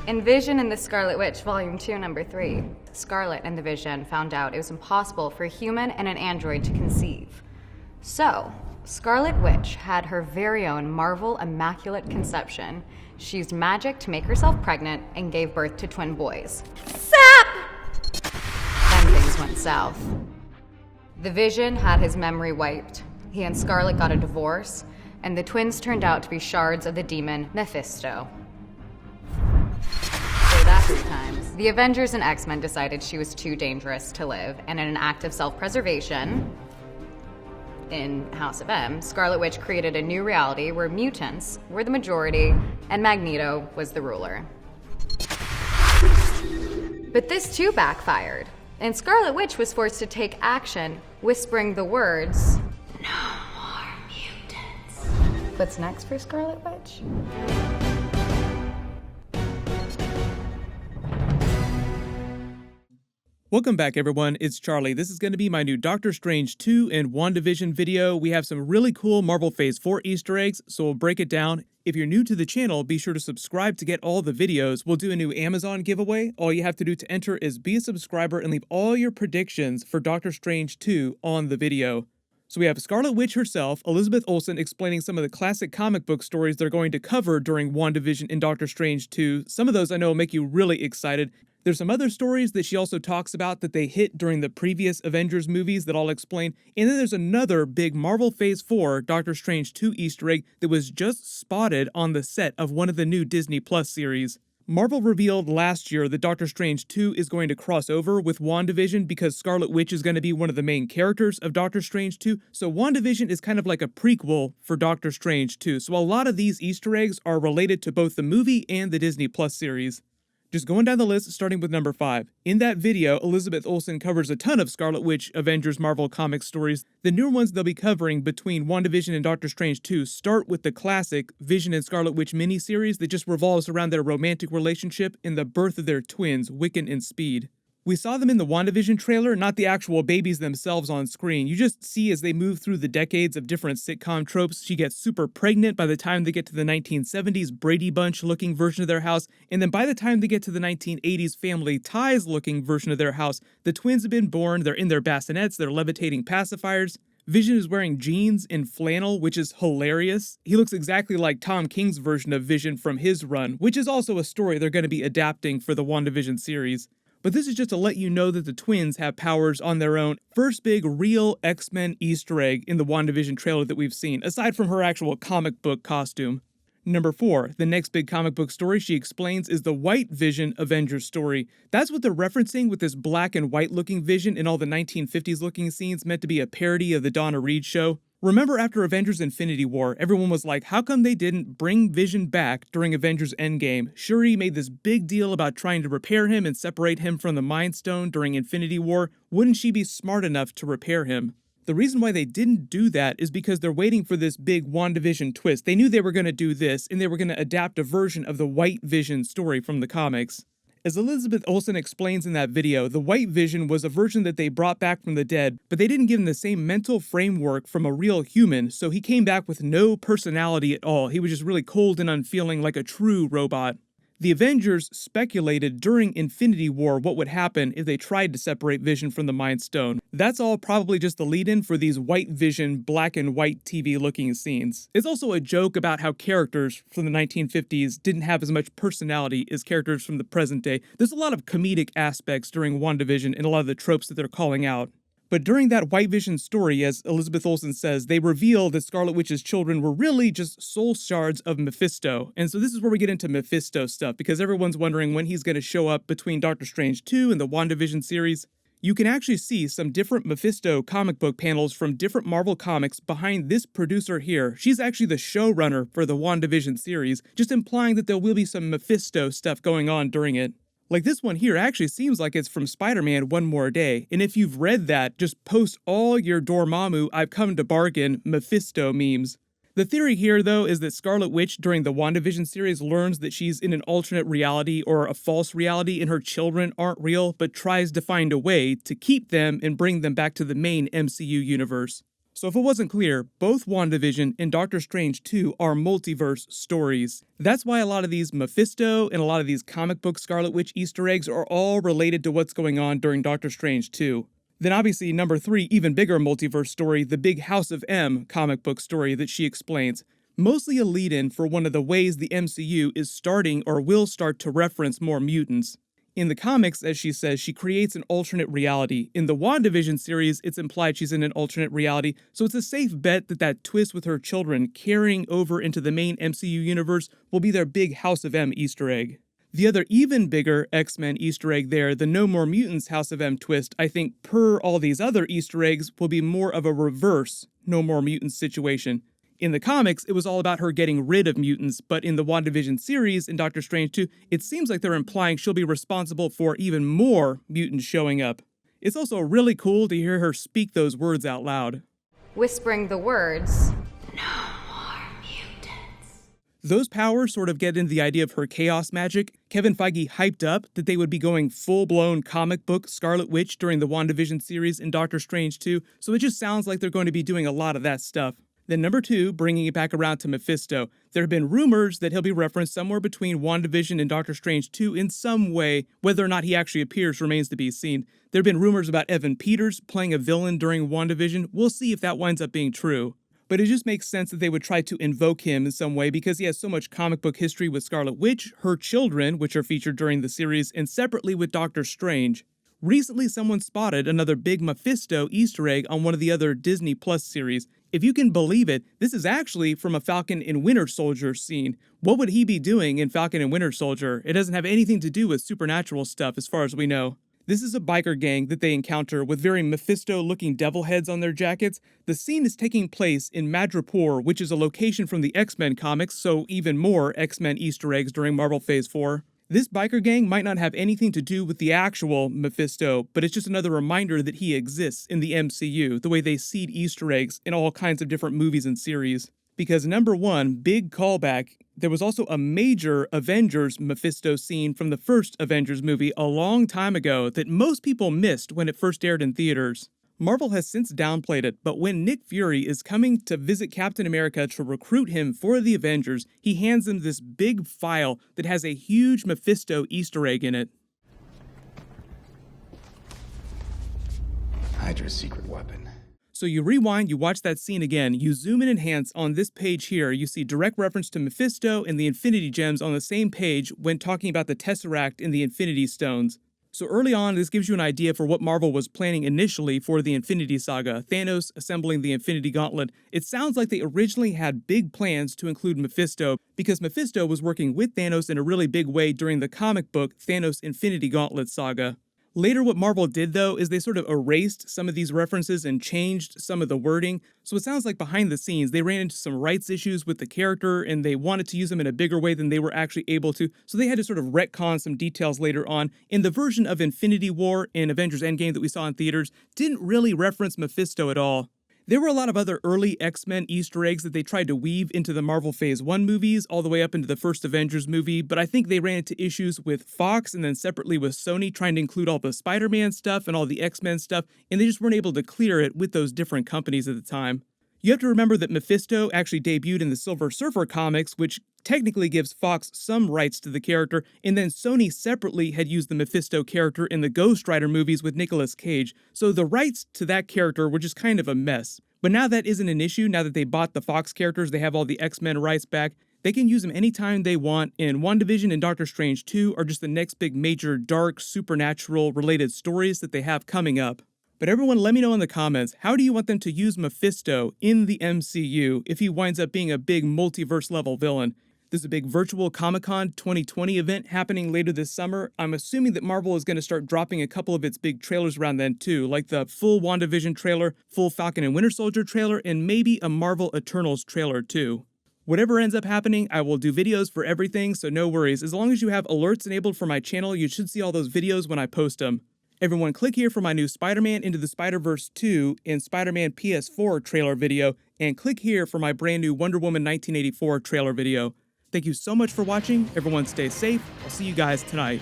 In Vision and the Scarlet Witch, Volume 2, Number 3, Scarlet and the Vision found out it was impossible for a human and an android to conceive. So, Scarlet Witch had her very own Marvel Immaculate Conception. She used magic to make herself pregnant and gave birth to twin boys. Sap! Then things went south. The Vision had his memory wiped. He and Scarlet got a divorce, and the twins turned out to be shards of the demon Mephisto. Say that 3 times. The Avengers and X-Men decided she was too dangerous to live, and in an act of self-preservation, in House of M, Scarlet Witch created a new reality where mutants were the majority and Magneto was the ruler. But this too backfired, and Scarlet Witch was forced to take action, whispering the words, "No more mutants." What's next for Scarlet Witch? Welcome back, everyone. It's Charlie. This is going to be my new Doctor Strange 2 and Wandavision video. We have some really cool Marvel Phase 4 Easter eggs, so we'll break it down. If you're new to the channel, be sure to subscribe to get all the videos. We'll do a new Amazon giveaway. All you have to do to enter is be a subscriber and leave all your predictions for Doctor Strange 2 on the video. So we have Scarlet Witch herself, Elizabeth Olsen, explaining some of the classic comic book stories they're going to cover during WandaVision and Doctor Strange 2. Some of those I know will make you really excited. There's some other stories that she also talks about that they hit during the previous Avengers movies that I'll explain. And then there's another big Marvel Phase 4 Doctor Strange 2 Easter egg that was just spotted on the set of one of the new Disney Plus series. Marvel revealed last year that Doctor Strange 2 is going to cross over with WandaVision because Scarlet Witch is going to be one of the main characters of Doctor Strange 2. So WandaVision is kind of like a prequel for Doctor Strange 2. So a lot of these Easter eggs are related to both the movie and the Disney Plus series. Just going down the list, starting with number 5. In that video, Elizabeth Olsen covers a ton of Scarlet Witch Avengers Marvel Comics stories. The new ones they'll be covering between WandaVision and Doctor Strange 2 start with the classic Vision and Scarlet Witch miniseries that just revolves around their romantic relationship and the birth of their twins, Wiccan and Speed. We saw them in the WandaVision trailer, not the actual babies themselves on screen. You just see as they move through the decades of different sitcom tropes, she gets super pregnant by the time they get to the 1970s Brady Bunch-looking version of their house, and then by the time they get to the 1980s Family Ties-looking version of their house, the twins have been born, they're in their bassinets, they're levitating pacifiers. Vision is wearing jeans and flannel, which is hilarious. He looks exactly like Tom King's version of Vision from his run, which is also a story they're going to be adapting for the WandaVision series. But this is just to let you know that the twins have powers on their own. First big real X-Men Easter egg in the WandaVision trailer that we've seen, aside from her actual comic book costume. Number 4, the next big comic book story she explains is the White Vision Avengers story. That's what they're referencing with this black and white looking Vision in all the 1950s looking scenes meant to be a parody of the Donna Reed show. Remember after Avengers Infinity War, everyone was like, how come they didn't bring Vision back during Avengers Endgame? Shuri made this big deal about trying to repair him and separate him from the Mind Stone during Infinity War. Wouldn't she be smart enough to repair him? The reason why they didn't do that is because they're waiting for this big WandaVision twist. They knew they were going to do this, and they were going to adapt a version of the White Vision story from the comics. As Elizabeth Olsen explains in that video, the White Vision was a version that they brought back from the dead, but they didn't give him the same mental framework from a real human, so he came back with no personality at all. He was just really cold and unfeeling like a true robot. The Avengers speculated during Infinity War what would happen if they tried to separate Vision from the Mind Stone. That's all probably just the lead-in for these White Vision black and white TV-looking scenes. It's also a joke about how characters from the 1950s didn't have as much personality as characters from the present day. There's a lot of comedic aspects during WandaVision and a lot of the tropes that they're calling out. But during that White Vision story, as Elizabeth Olsen says, they reveal that Scarlet Witch's children were really just soul shards of Mephisto. And so this is where we get into Mephisto stuff, because everyone's wondering when he's going to show up between Doctor Strange 2 and the WandaVision series. You can actually see some different Mephisto comic book panels from different Marvel comics behind this producer here. She's actually the showrunner for the WandaVision series, just implying that there will be some Mephisto stuff going on during it. Like this one here actually seems like it's from Spider-Man One More Day, and if you've read that, just post all your Dormammu I've come to bargain Mephisto memes. The theory here, though, is that Scarlet Witch during the WandaVision series learns that she's in an alternate reality or a false reality and her children aren't real, but tries to find a way to keep them and bring them back to the main MCU universe. So if it wasn't clear, both WandaVision and Doctor Strange 2 are multiverse stories. That's why a lot of these Mephisto and a lot of these comic book Scarlet Witch Easter eggs are all related to what's going on during Doctor Strange 2. Then obviously number 3, even bigger multiverse story, the big House of M comic book story that she explains. Mostly a lead-in for one of the ways the MCU is starting or will start to reference more mutants. In the comics, as she says, she creates an alternate reality. In the WandaVision series, it's implied she's in an alternate reality, so it's a safe bet that that twist with her children carrying over into the main MCU universe will be their big House of M Easter egg. The other even bigger X-Men Easter egg there, the No More Mutants House of M twist, I think per all these other Easter eggs, will be more of a reverse No More Mutants situation. In the comics, it was all about her getting rid of mutants, but in the WandaVision series in Doctor Strange 2, it seems like they're implying she'll be responsible for even more mutants showing up. It's also really cool to hear her speak those words out loud. Whispering the words, "No more mutants." Those powers sort of get into the idea of her chaos magic. Kevin Feige hyped up that they would be going full-blown comic book Scarlet Witch during the WandaVision series in Doctor Strange 2, so it just sounds like they're going to be doing a lot of that stuff. Then number 2, bringing it back around to Mephisto. There have been rumors that he'll be referenced somewhere between WandaVision and Doctor Strange 2 in some way. Whether or not he actually appears remains to be seen. There have been rumors about Evan Peters playing a villain during WandaVision. We'll see if that winds up being true. But it just makes sense that they would try to invoke him in some way because he has so much comic book history with Scarlet Witch, her children, which are featured during the series, and separately with Doctor Strange. Recently, someone spotted another big Mephisto Easter egg on one of the other Disney Plus series. If you can believe it, this is actually from a Falcon and Winter Soldier scene. What would he be doing in Falcon and Winter Soldier? It doesn't have anything to do with supernatural stuff as far as we know. This is a biker gang that they encounter with very Mephisto-looking devil heads on their jackets. The scene is taking place in Madripoor, which is a location from the X-Men comics, so even more X-Men Easter eggs during Marvel Phase 4. This biker gang might not have anything to do with the actual Mephisto, but it's just another reminder that he exists in the MCU, the way they seed Easter eggs in all kinds of different movies and series. Because number 1, big callback, there was also a major Avengers Mephisto scene from the first Avengers movie a long time ago that most people missed when it first aired in theaters. Marvel has since downplayed it, but when Nick Fury is coming to visit Captain America to recruit him for the Avengers, he hands him this big file that has a huge Mephisto Easter egg in it. Hydra's secret weapon. So you rewind, you watch that scene again, you zoom in and enhance on this page here, you see direct reference to Mephisto and the Infinity Gems on the same page when talking about the Tesseract and the Infinity Stones. So early on, this gives you an idea for what Marvel was planning initially for the Infinity Saga, Thanos assembling the Infinity Gauntlet. It sounds like they originally had big plans to include Mephisto, because Mephisto was working with Thanos in a really big way during the comic book Thanos Infinity Gauntlet saga. Later, what Marvel did, though, is they sort of erased some of these references and changed some of the wording, so it sounds like behind the scenes, they ran into some rights issues with the character, and they wanted to use him in a bigger way than they were actually able to, so they had to sort of retcon some details later on. In the version of Infinity War in Avengers Endgame that we saw in theaters, didn't really reference Mephisto at all. There were a lot of other early X-Men Easter eggs that they tried to weave into the Marvel Phase 1 movies, all the way up into the first Avengers movie, but I think they ran into issues with Fox and then separately with Sony trying to include all the Spider-Man stuff and all the X-Men stuff, and they just weren't able to clear it with those different companies at the time. You have to remember that Mephisto actually debuted in the Silver Surfer comics, which technically gives Fox some rights to the character, and then Sony separately had used the Mephisto character in the Ghost Rider movies with Nicolas Cage, so the rights to that character were just kind of a mess. But now that isn't an issue. Now that they bought the Fox characters, they have all the X-Men rights back. They can use them anytime they want, and WandaVision and Doctor Strange 2 are just the next big major dark, supernatural related stories that they have coming up. But everyone, let me know in the comments, how do you want them to use Mephisto in the MCU if he winds up being a big multiverse level villain? There's a big virtual Comic-Con 2020 event happening later this summer. I'm assuming that Marvel is going to start dropping a couple of its big trailers around then too, like the full WandaVision trailer, full Falcon and Winter Soldier trailer, and maybe a Marvel Eternals trailer too. Whatever ends up happening, I will do videos for everything, so no worries. As long as you have alerts enabled for my channel, you should see all those videos when I post them. Everyone, click here for my new Spider-Man Into the Spider-Verse 2 and Spider-Man PS4 trailer video, and click here for my brand new Wonder Woman 1984 trailer video. Thank you so much for watching. Everyone stay safe. I'll see you guys tonight.